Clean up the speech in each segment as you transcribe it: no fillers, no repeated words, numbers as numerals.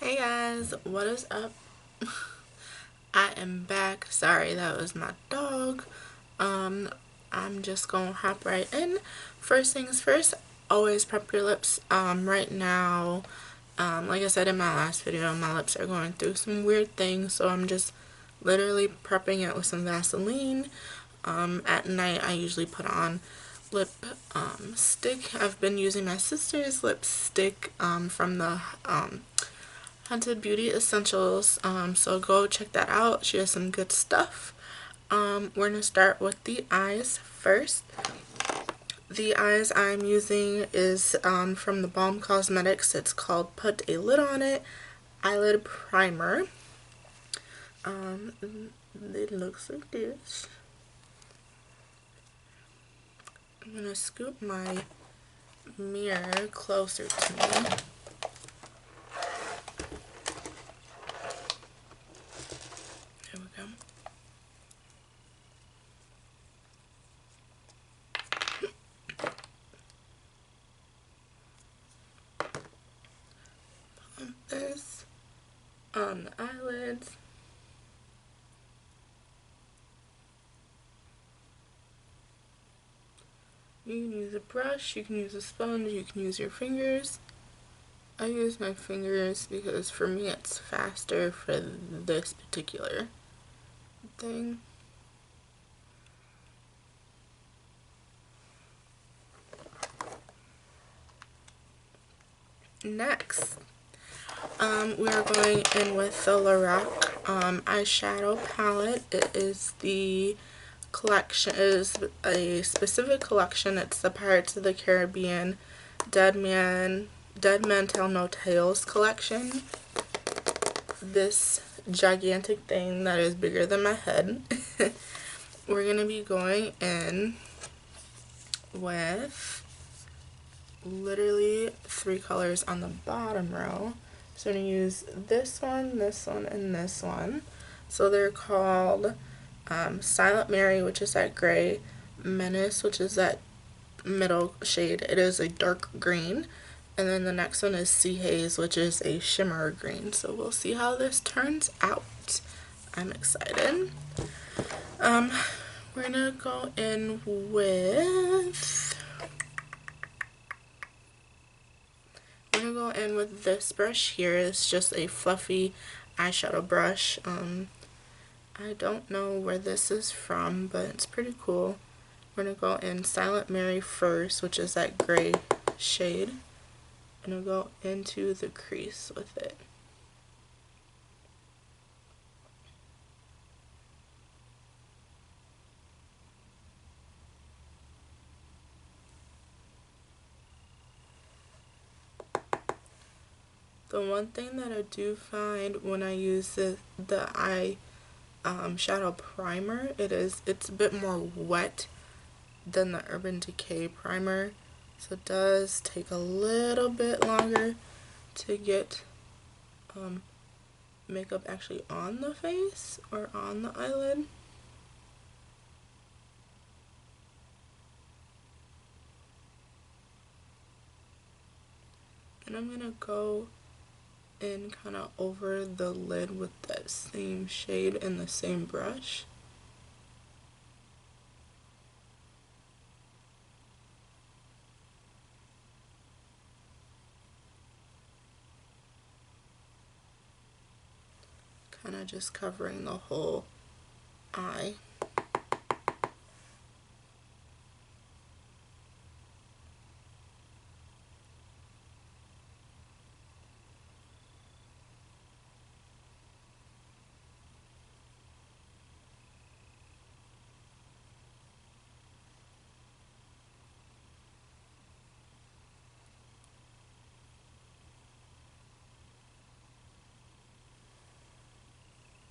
Hey guys, what is up? I am back. Sorry, that was my dog. I'm just gonna hop right in. First things first, always prep your lips. Right now, like I said in my last video, my lips are going through some weird things, so I'm just literally prepping it with some Vaseline. At night, I usually put on lip stick. I've been using my sister's lipstick from the Haunted Beauty Essentials, so go check that out. She has some good stuff. We're gonna start with the eyes first. The eyes I'm using is from the Balm Cosmetics. It's called Put a Lid on It Eyelid Primer. It looks like this. I'm gonna scoop my mirror closer to me. There we go. This on the eyelids. You can use a brush, you can use a sponge, you can use your fingers. I use my fingers because for me it's faster for this particular thing. Next, we are going in with the Lorac eyeshadow palette. It is the collection, it is a specific collection. It's the Pirates of the Caribbean Dead Men Tell No Tales collection. This gigantic thing that is bigger than my head. We're going to be going in with literally 3 colors on the bottom row. So I'm going to use this one, and this one. So they're called Silent Mary, which is that gray, Menace, which is that middle shade. It is a dark green. And then the next one is Sea Haze, which is a shimmer green. So we'll see how this turns out. I'm excited. We're gonna go in with this brush here. It's just a fluffy eyeshadow brush. I don't know where this is from, but it's pretty cool. We're gonna go in Silent Mary first, which is that gray shade. I'm gonna go into the crease with it. The one thing that I do find when I use the eye shadow primer, it's a bit more wet than the Urban Decay primer, so it does take a little bit longer to get makeup actually on the face or on the eyelid. And I'm gonna go in kind of over the lid with that same shade and the same brush. Kind of just covering the whole eye.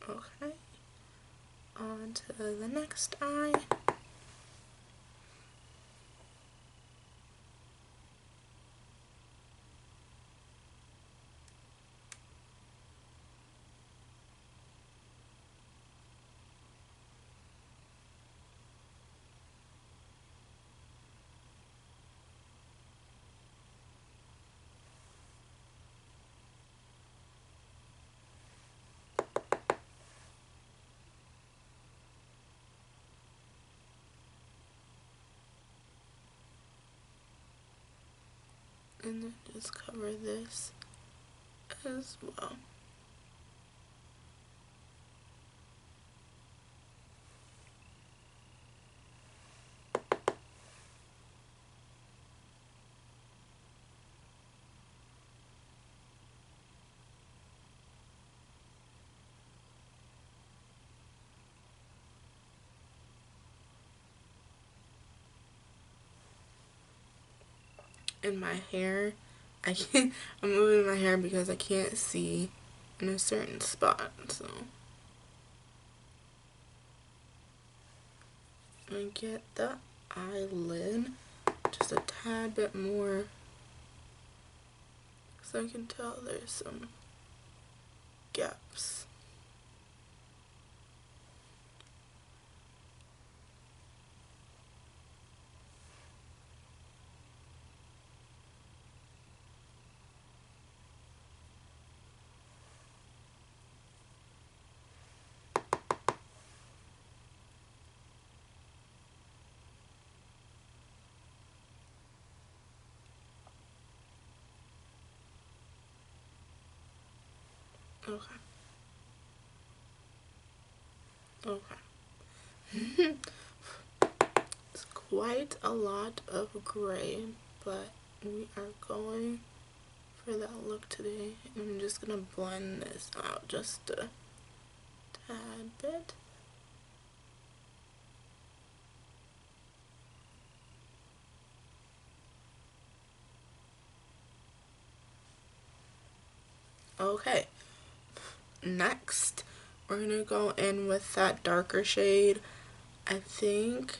Okay, on to the next eye. And then just cover this as well. In my hair, I'm moving my hair because I can't see in a certain spot, so I get the eyelid just a tad bit more so I can tell there's some gaps. Okay. Okay. It's quite a lot of gray, but we are going for that look today. I'm just gonna blend this out just a tad bit. Okay, next we're gonna go in with that darker shade. I think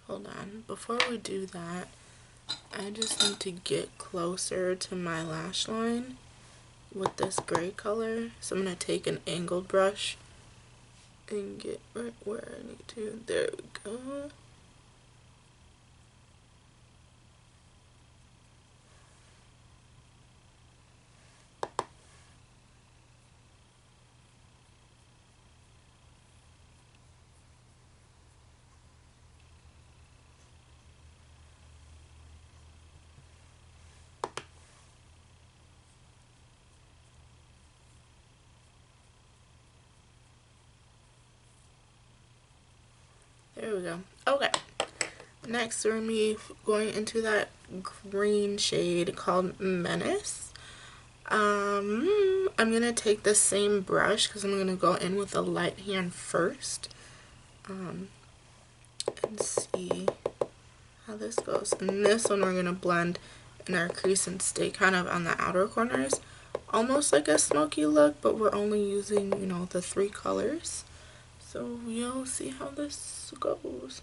hold on, before we do that, I just need to get closer to my lash line with this gray color. So I'm gonna take an angled brush and get right where I need to. There we go. There we go. Okay. Next, we're gonna be going into that green shade called Menace. I'm gonna take the same brush because I'm gonna go in with the light hand first. And see how this goes. And this one we're gonna blend in our crease and stay kind of on the outer corners, almost like a smoky look, but we're only using, you know, the 3 colors. So we'll see how this goes.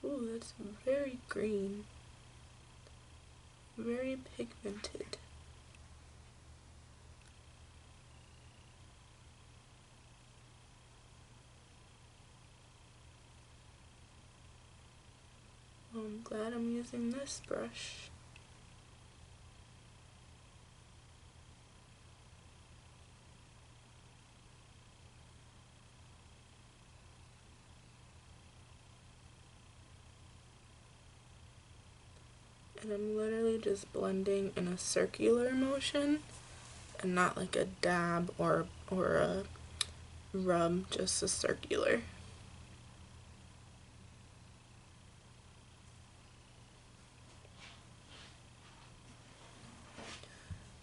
Ooh, that's very green. Very pigmented. Well, I'm glad I'm using this brush. And I'm literally just blending in a circular motion and not like a dab or a rub, just a circular.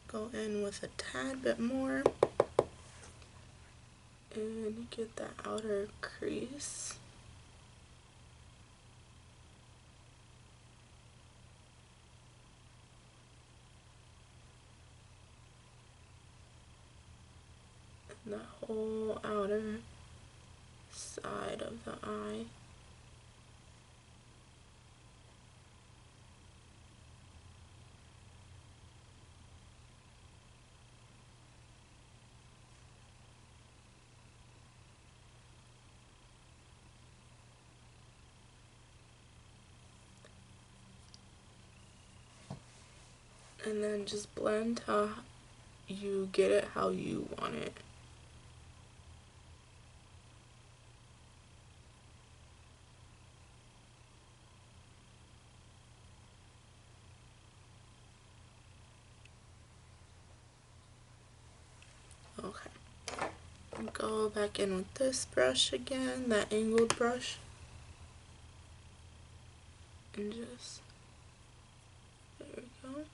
Go in with a tad bit more and get that outer crease. And the whole outer side of the eye. And then just blend how you get it how you want it. Okay. Go back in with this brush again, that angled brush, and just, there we go.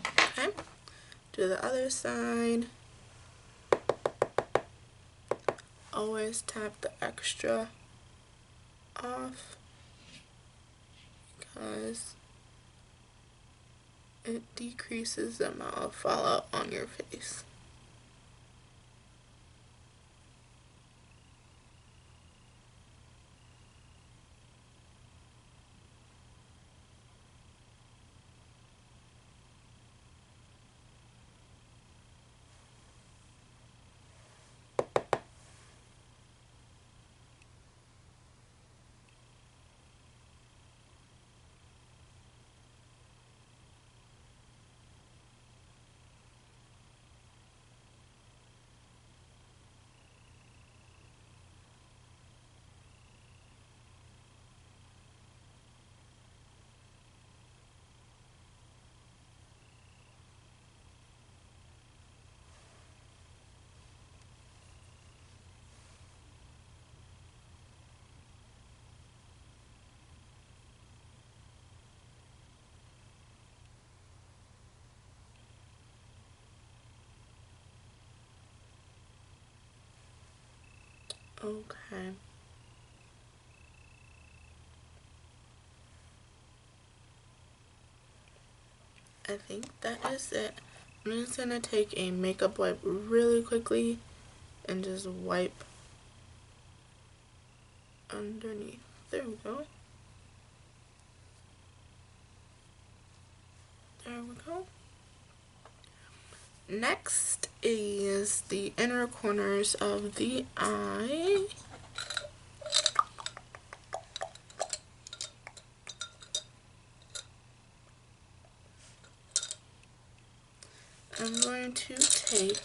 Okay, do the other side. Always tap the extra off because it decreases the amount of fallout on your face. Okay. I think that is it. I'm just gonna take a makeup wipe really quickly and just wipe underneath. There we go. There we go. Next is the inner corners of the eye. I'm going to take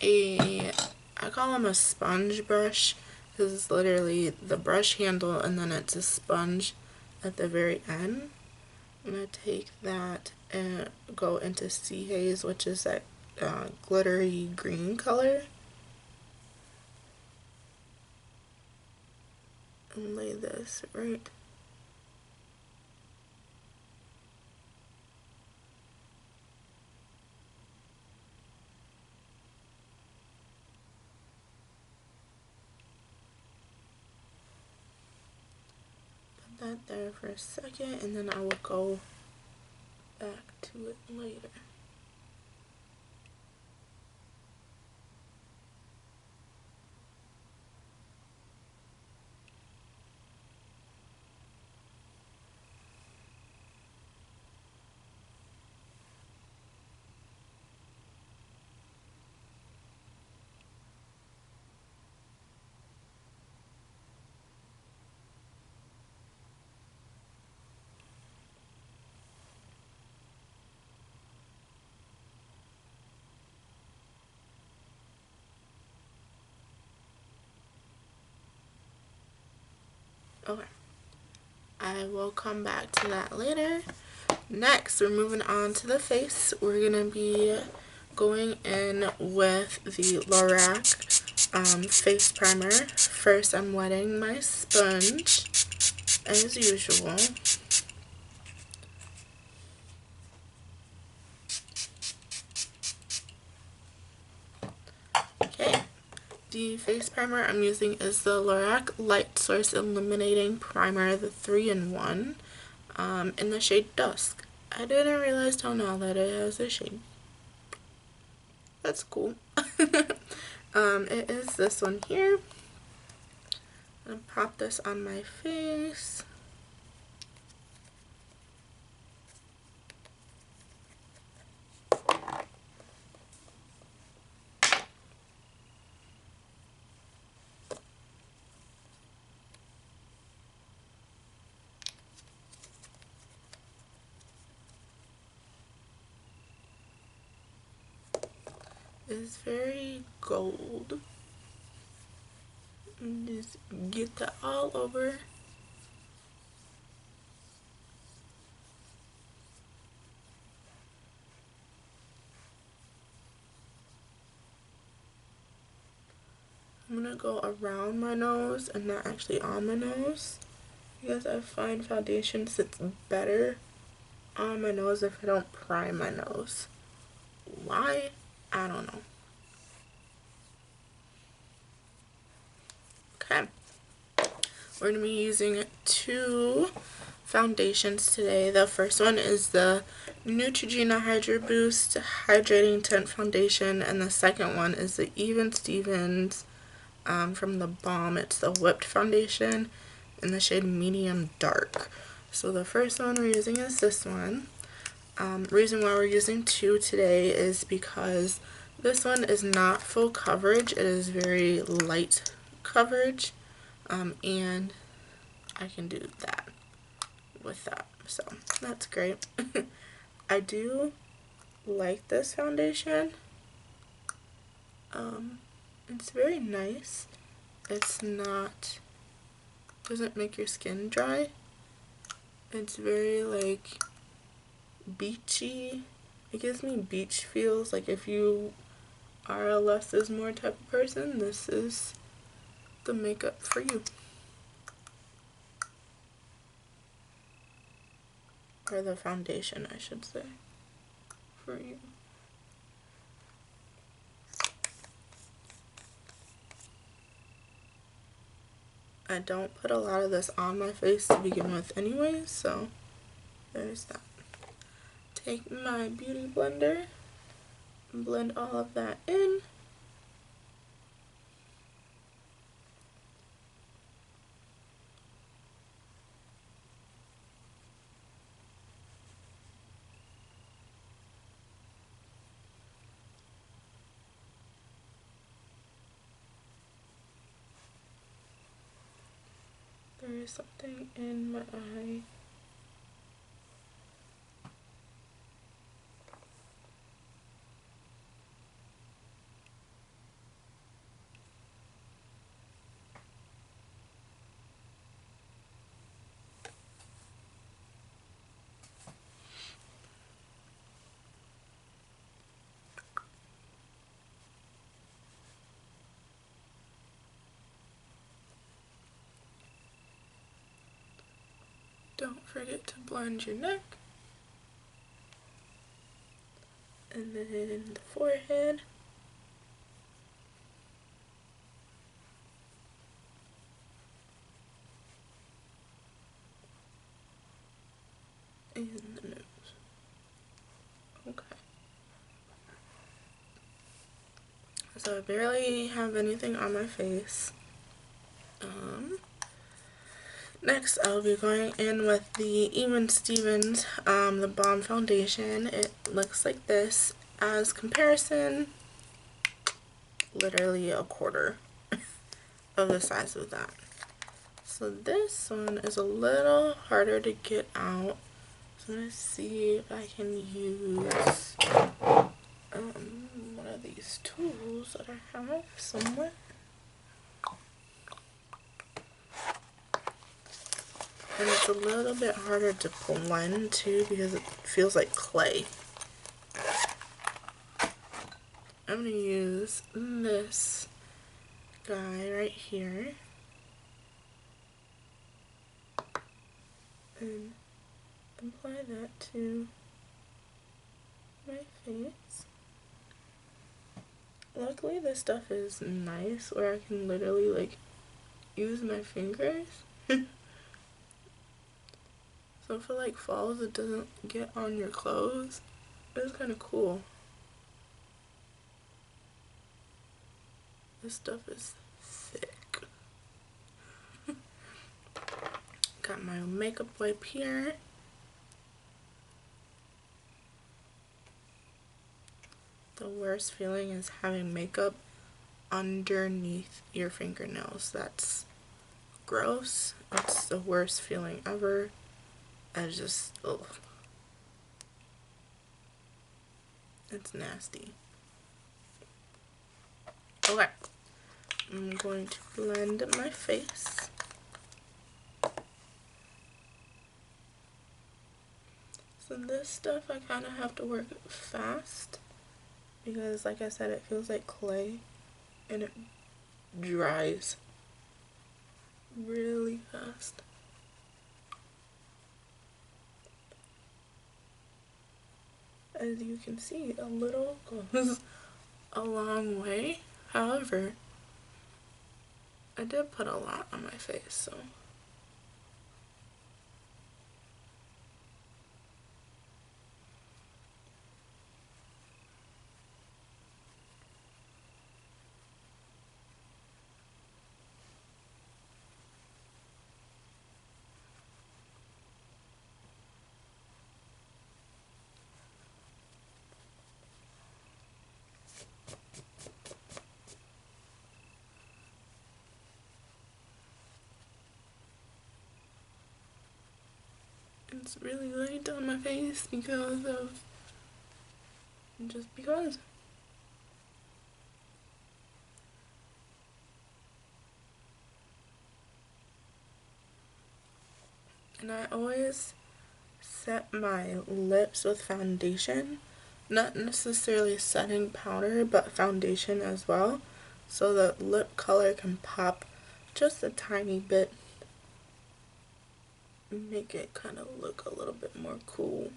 I call them a sponge brush because it's literally the brush handle and then it's a sponge at the very end. I'm going to take that and go into Sea Haze, which is that glittery green color, and lay this right that there for a second, and then I will go back to it later. Okay, I will come back to that later. Next, we're moving on to the face. We're gonna be going in with the Lorac face primer. First, I'm wetting my sponge as usual. Okay, the face primer I'm using is the Lorac Light Source Illuminating Primer, the 3-in-1, in the shade Dusk. I didn't realize till now that it has a shade. That's cool. It is this one here. I'm gonna pop this on my face. is very gold. And just get that all over. I'm gonna go around my nose and not actually on my nose, because I find foundation sits better on my nose if I don't prime my nose. Why? I don't know. Okay. We're going to be using two foundations today. The first one is the Neutrogena Hydro Boost Hydrating Tint Foundation, and the second one is the Even Stevens from the Balm. It's the Whipped Foundation in the shade Medium Dark. So the first one we're using is this one. Reason why we're using two today is because this one is not full coverage. It is very light coverage, and I can do that with that, so that's great. I do like this foundation. It's very nice. It's not, doesn't make your skin dry. It's very like beachy. It gives me beach feels. Like if you are a less is more type of person, this is the makeup for you. Or the foundation, I should say, for you. I don't put a lot of this on my face to begin with anyways, so there's that. Take my beauty blender and blend all of that in. There is something in my eye. Don't forget to blend your neck. And then the forehead. And the nose. Okay. So I barely have anything on my face. Next, I'll be going in with the Even Stevens, the Balm Foundation. It looks like this. As comparison, literally a quarter of the size of that. So this one is a little harder to get out. So I'm going to see if I can use one of these tools that I have somewhere. And it's a little bit harder to blend too because it feels like clay. I'm going to use this guy right here and apply that to my face. Luckily this stuff is nice where I can literally like use my fingers. So for like falls it doesn't get on your clothes. It's kind of cool. This stuff is thick. Got my makeup wipe here. The worst feeling is having makeup underneath your fingernails. That's gross. It's the worst feeling ever. I just, ugh. It's nasty. Okay, I'm going to blend my face. So this stuff I kind of have to work fast because, like I said, it feels like clay and it dries really fast. As you can see, a little goes a long way. However, I did put a lot on my face, so. It's really light on my face because of, just because. And I always set my lips with foundation, not necessarily setting powder, but foundation as well, so the lip color can pop just a tiny bit, make it kind of look a little bit more cool.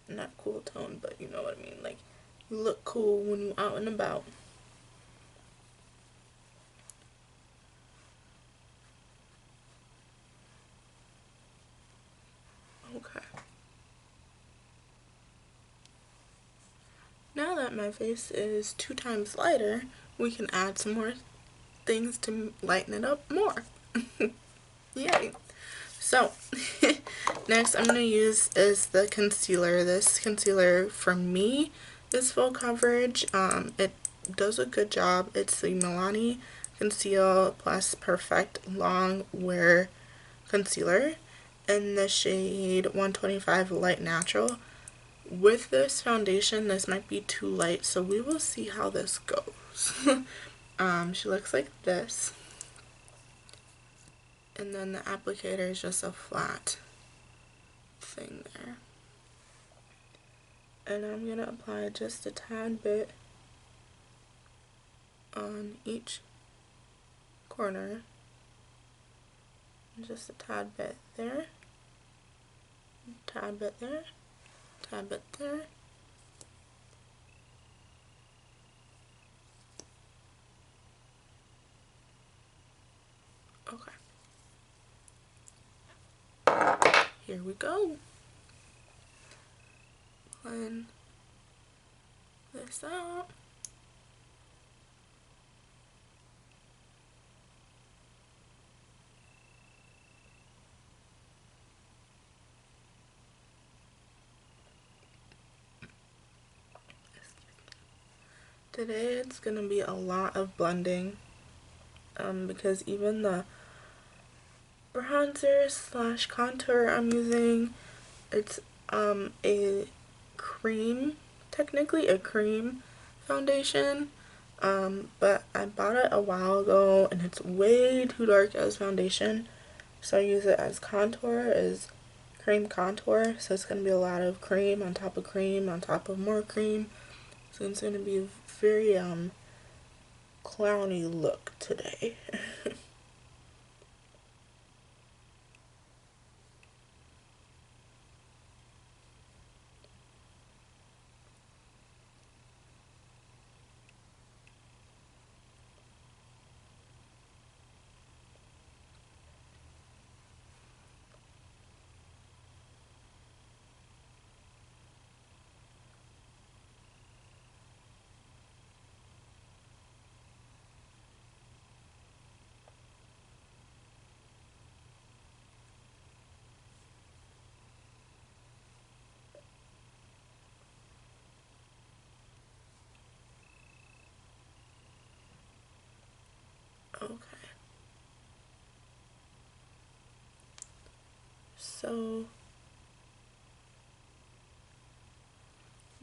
Not cool tone, but you know what I mean, like you look cool when you're out and about. Okay. Now that my face is 2 times lighter, we can add some more things to lighten it up more. Yay! So, next I'm going to use is the concealer. This concealer, for me, is full coverage. It does a good job. It's the Malini Conceal Plus Perfect Long Wear Concealer in the shade 125 Light Natural. With this foundation, this might be too light, so we will see how this goes. She looks like this. And then the applicator is just a flat thing there. And I'm going to apply just a tad bit on each corner. Just a tad bit there. Tad bit there. Tad bit there. Okay. Here we go. Blend this out. Today it's gonna be a lot of blending, because even the bronzer slash contour I'm using, it's a cream, technically a cream foundation, but I bought it a while ago and it's way too dark as foundation, so I use it as contour, as cream contour. So it's gonna be a lot of cream on top of more cream. So it's gonna be a very clowny look today. Okay. So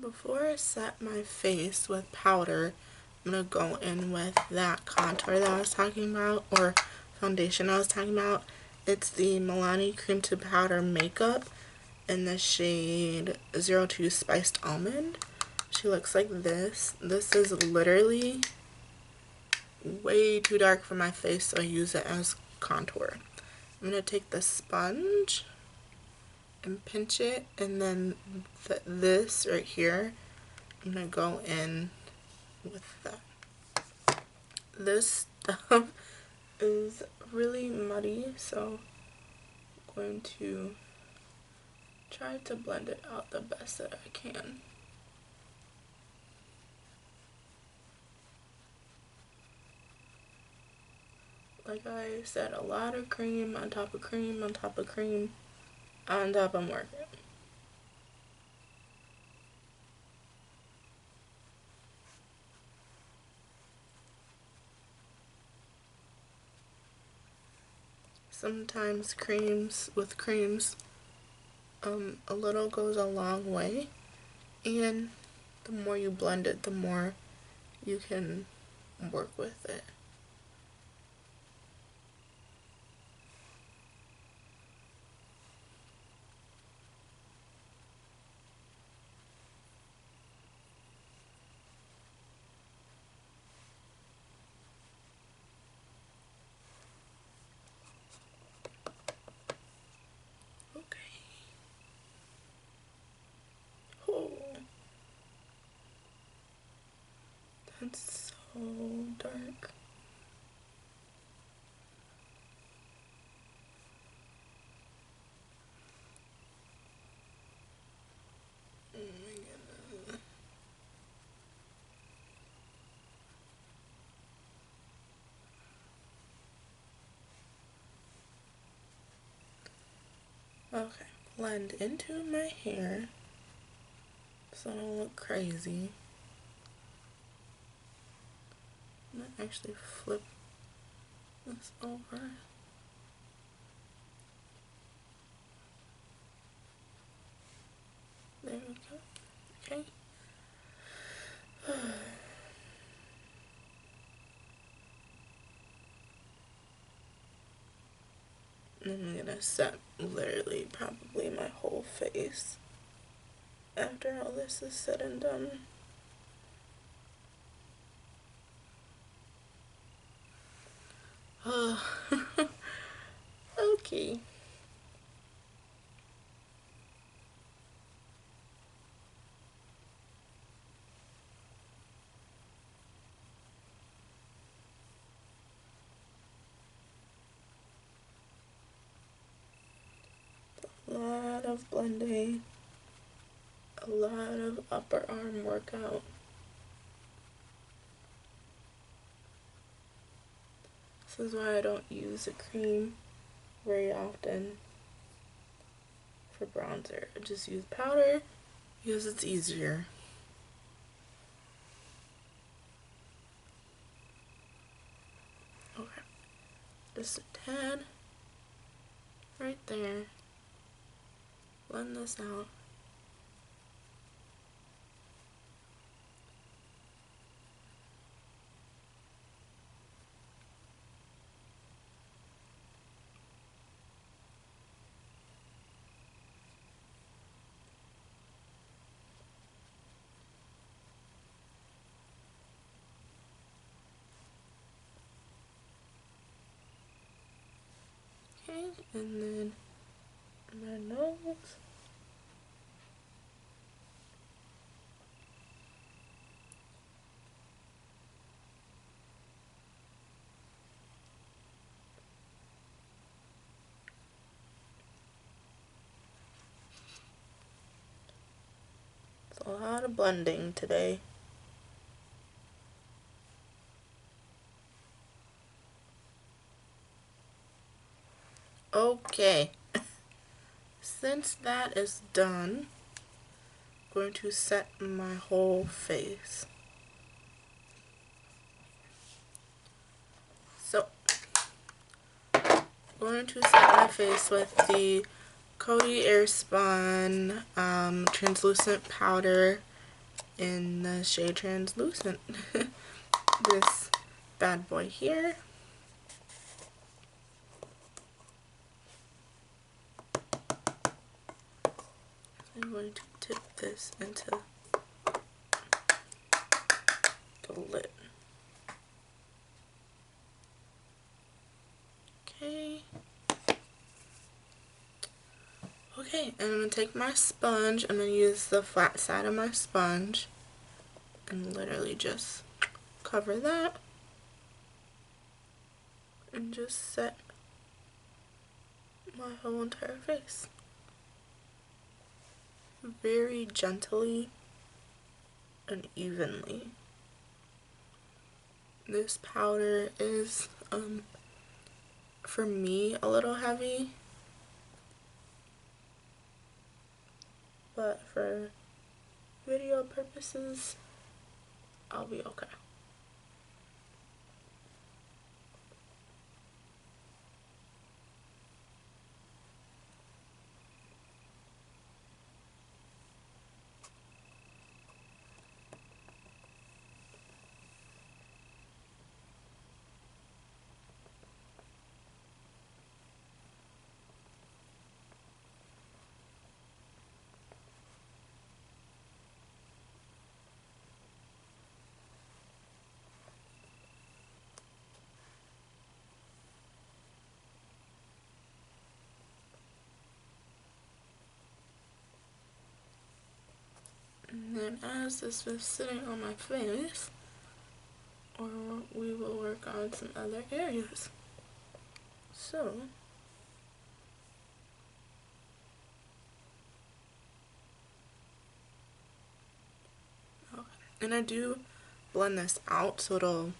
Before I set my face with powder, I'm going to go in with that contour that I was talking about, or foundation I was talking about. It's the Malini Cream to Powder Makeup in the shade 02 Spiced Almond. She looks like this. This is literally way too dark for my face, so I use it as contour. I'm going to take the sponge and pinch it, and then this right here, I'm going to go in with that. This stuff is really muddy, so I'm going to try to blend it out the best that I can. Like I said, a lot of cream on top of cream on top of cream on top of more cream. Sometimes creams, a little goes a long way, and the more you blend it, the more you can work with it. It's so dark. Oh my goodness. Okay, blend into my hair so I don't look crazy. I'm gonna actually flip this over. There we go. Okay. And I'm gonna set literally probably my whole face after all this is said and done. Okay. A lot of blending, a lot of upper arm workout. This is why I don't use a cream very often for bronzer. I just use powder because it's easier. Okay, just a tad right there. Blend this out. Okay, and then my nose. It's a lot of blending today. Okay, since that is done, I'm going to set my whole face. So, I'm going to set my face with the Coty Air Spun translucent powder in the shade Translucent. This bad boy here. I'm going to tip this into the lid. Okay. Okay, and I'm going to take my sponge. I'm going to use the flat side of my sponge and literally just cover that and just set my whole entire face. Very gently and evenly. This powder is, for me, a little heavy, but for video purposes, I'll be okay. And then as this was sitting on my face, or we will work on some other areas. So, okay. And I do blend this out so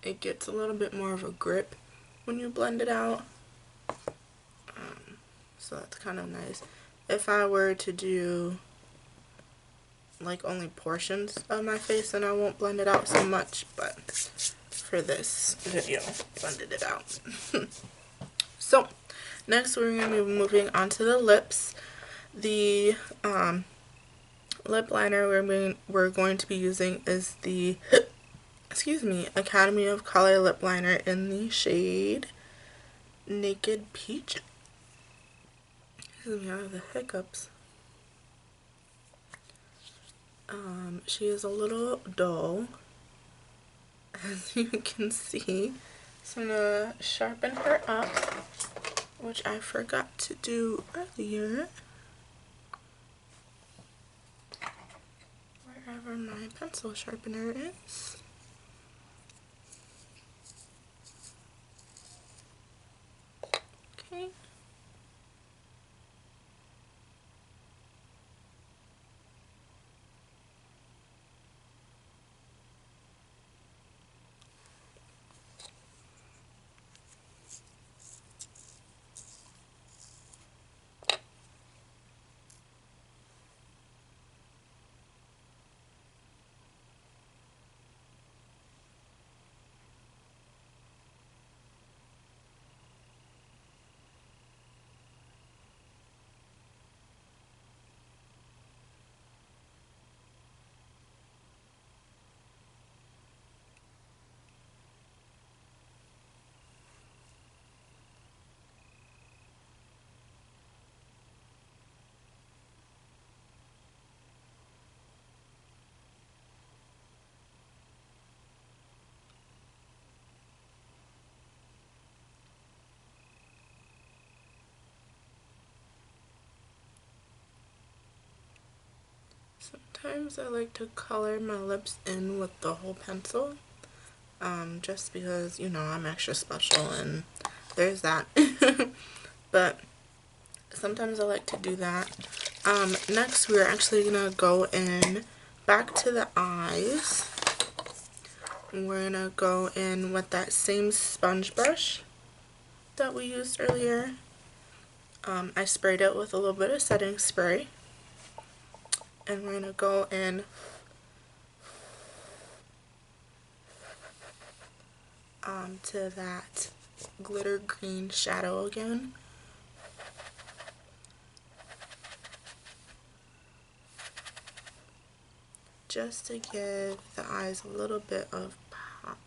it gets a little bit more of a grip when you blend it out. So that's kind of nice. If I were to do like only portions of my face, then I won't blend it out so much, but for this video, blended it out. So next we're going to be moving on to the lips. The lip liner we're going to be using is the Academy of Color lip liner in the shade Naked Peach. Excuse me, I have the hiccups. She is a little dull, as you can see. So I'm gonna sharpen her up, which I forgot to do earlier. Wherever my pencil sharpener is. Okay. Sometimes I like to color my lips in with the whole pencil, just because, you know, I'm extra special and there's that. But sometimes I like to do that. Next we're actually gonna go in back to the eyes. We're gonna go in with that same sponge brush that we used earlier. I sprayed it with a little bit of setting spray. And we're gonna go in to that glitter green shadow again. just to give the eyes a little bit of pop.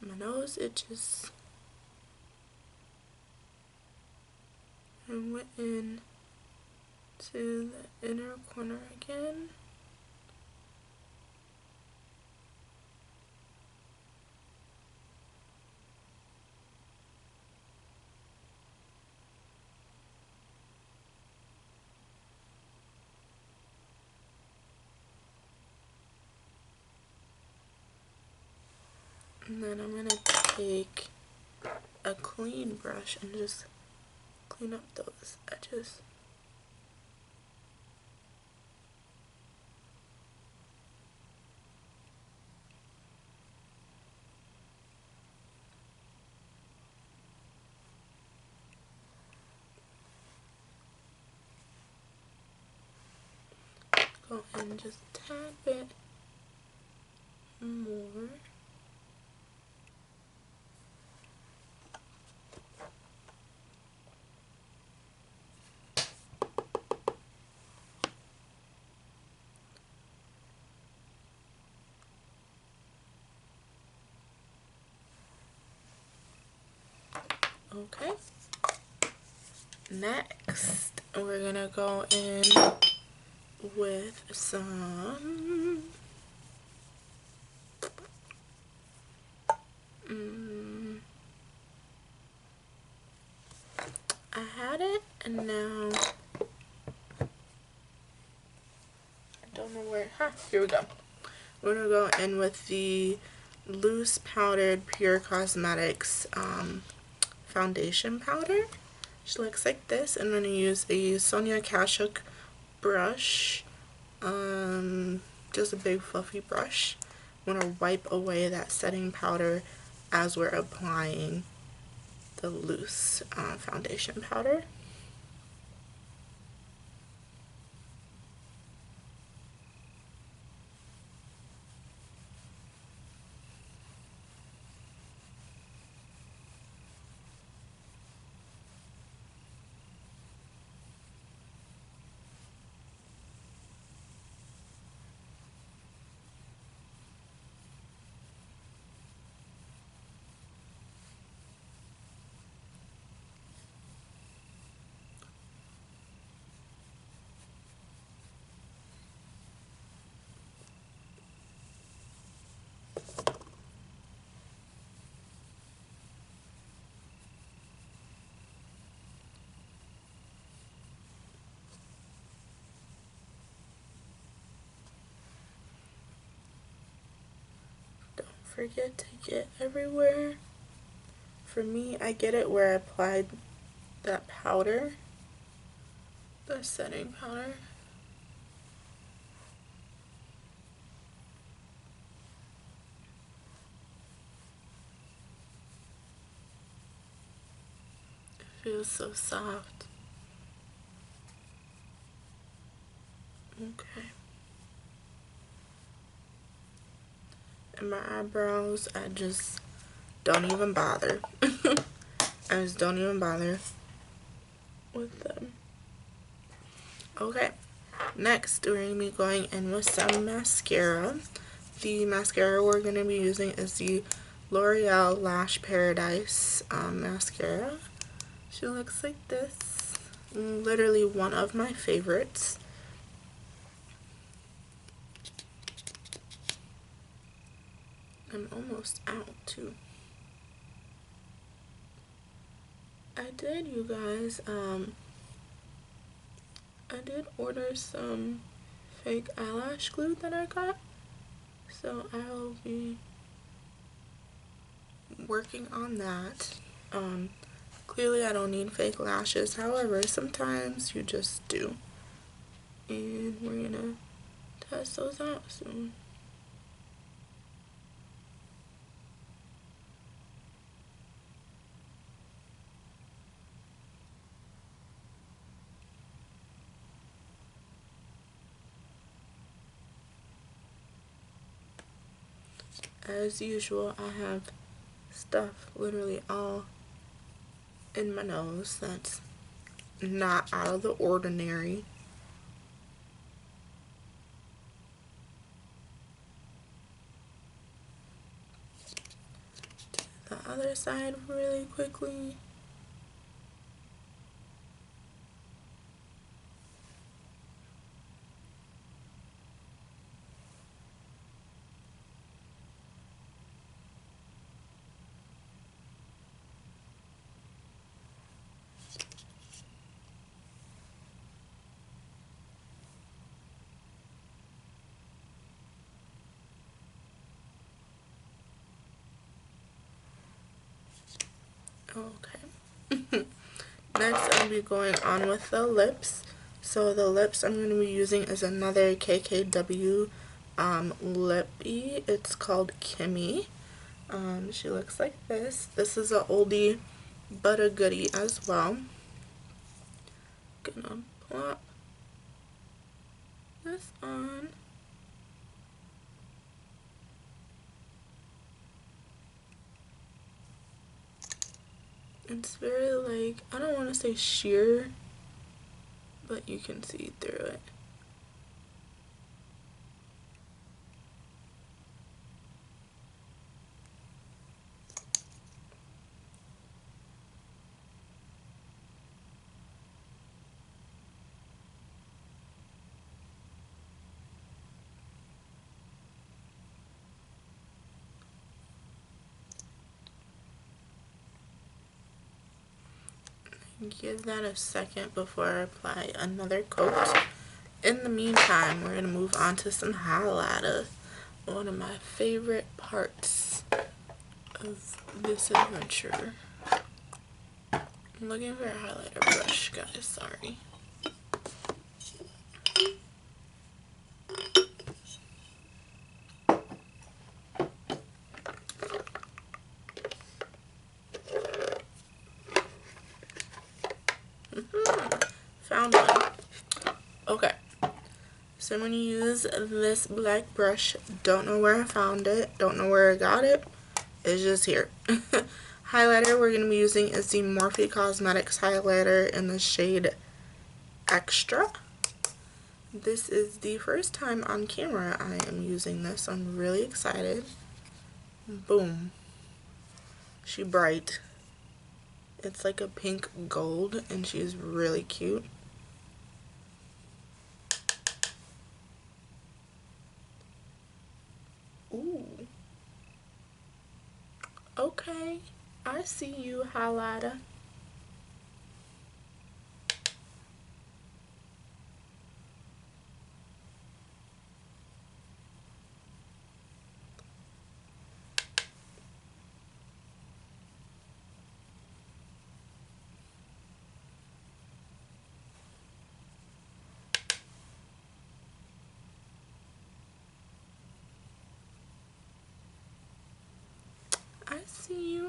My nose itches. And went in to the inner corner again. And then I'm going to take a clean brush and just clean up those edges. Go in just a tad bit more. Okay. Next, we're gonna go in with some I had it and now I don't know where. Here we go. We're gonna go in with the loose powdered Pure Cosmetics foundation powder. She looks like this. I'm going to use a Sonia Kashuk brush, just a big fluffy brush. I'm going to wipe away that setting powder as we're applying the loose foundation powder. Forget to get everywhere. For me, I get it where I applied that powder, the setting powder. It feels so soft. Okay. And my eyebrows, I just don't even bother. I just don't even bother with them. Okay, next we're going to be going in with some mascara. The mascara we're going to be using is the L'Oreal Lash Paradise mascara. She looks like this. Literally one of my favorites. I'm almost out too. I did, you guys, I did order some fake eyelash glue that I got. So I'll be working on that. Clearly I don't need fake lashes, however, sometimes you just do. And we're gonna test those out soon. As usual, I have stuff literally all in my nose that's not out of the ordinary. The other side really quickly. Okay. Next, I'll be going on with the lips. So the lips I'm going to be using is another KKW lippy. It's called Kimmie. She looks like this. This is a oldie but a goodie as well. Gonna plop this on. It's very, like, I don't want to say sheer, but you can see through it. Give that a second before I apply another coat. In the meantime, we're going to move on to some highlighter. One of my favorite parts of this adventure. I'm looking for a highlighter brush, guys, sorry. Found one. Okay, so I'm going to use this black brush. Don't know where I found it, don't know where I got it, it's just here. Highlighter we're going to be using is the Morphe Cosmetics highlighter in the shade Extra. This is the first time on camera I am using this. I'm really excited. Boom. She bright. It's like a pink gold and she's really cute. Ooh. Okay. I see you, highlighter.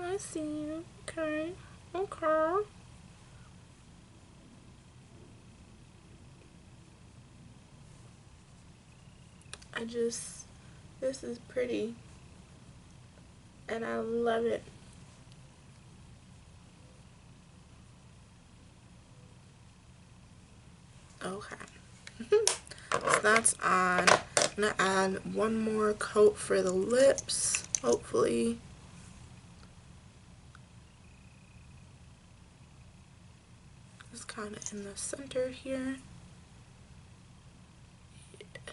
I see you. Okay. Okay. This is pretty. And I love it. Okay. So that's on. I'm gonna add one more coat for the lips, hopefully. Just kind of in the center here. Yeah.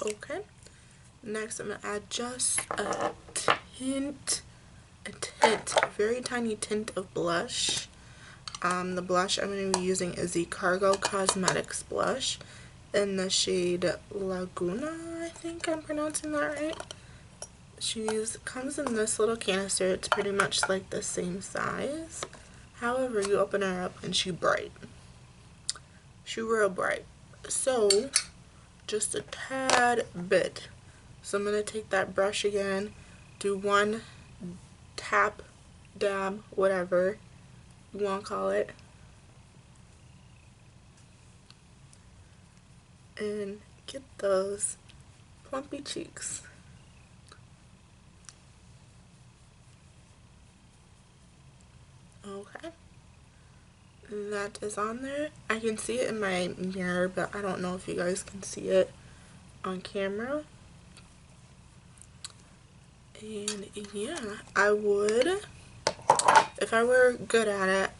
Okay, next I'm gonna add just a very tiny tint of blush. The blush I'm going to be using is the Cargo Cosmetics blush in the shade Laguna, I think I'm pronouncing that right. Comes in this little canister. It's pretty much like the same size. However, you open her up and she bright. She real bright. So, just a tad bit. So I'm going to take that brush again, do one tap, dab, whatever you want to call it, and get those plumpy cheeks. Okay, that is on there. I can see it in my mirror, but I don't know if you guys can see it on camera. And yeah, I would, if I were good at it,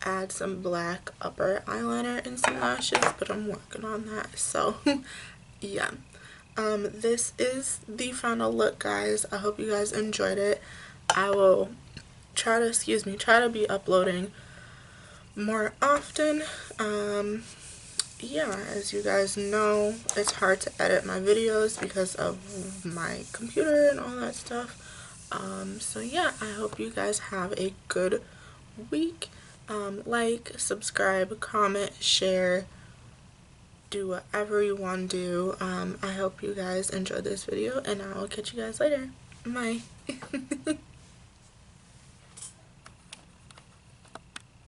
add some black upper eyeliner and some lashes, but I'm working on that. So yeah, this is the final look, guys. I hope you guys enjoyed it. I will try to be uploading more often. Yeah, as you guys know, it's hard to edit my videos because of my computer and all that stuff. So yeah, I hope you guys have a good week. Like, subscribe, comment, share, do whatever you want to do. I hope you guys enjoyed this video, and I will catch you guys later. Bye.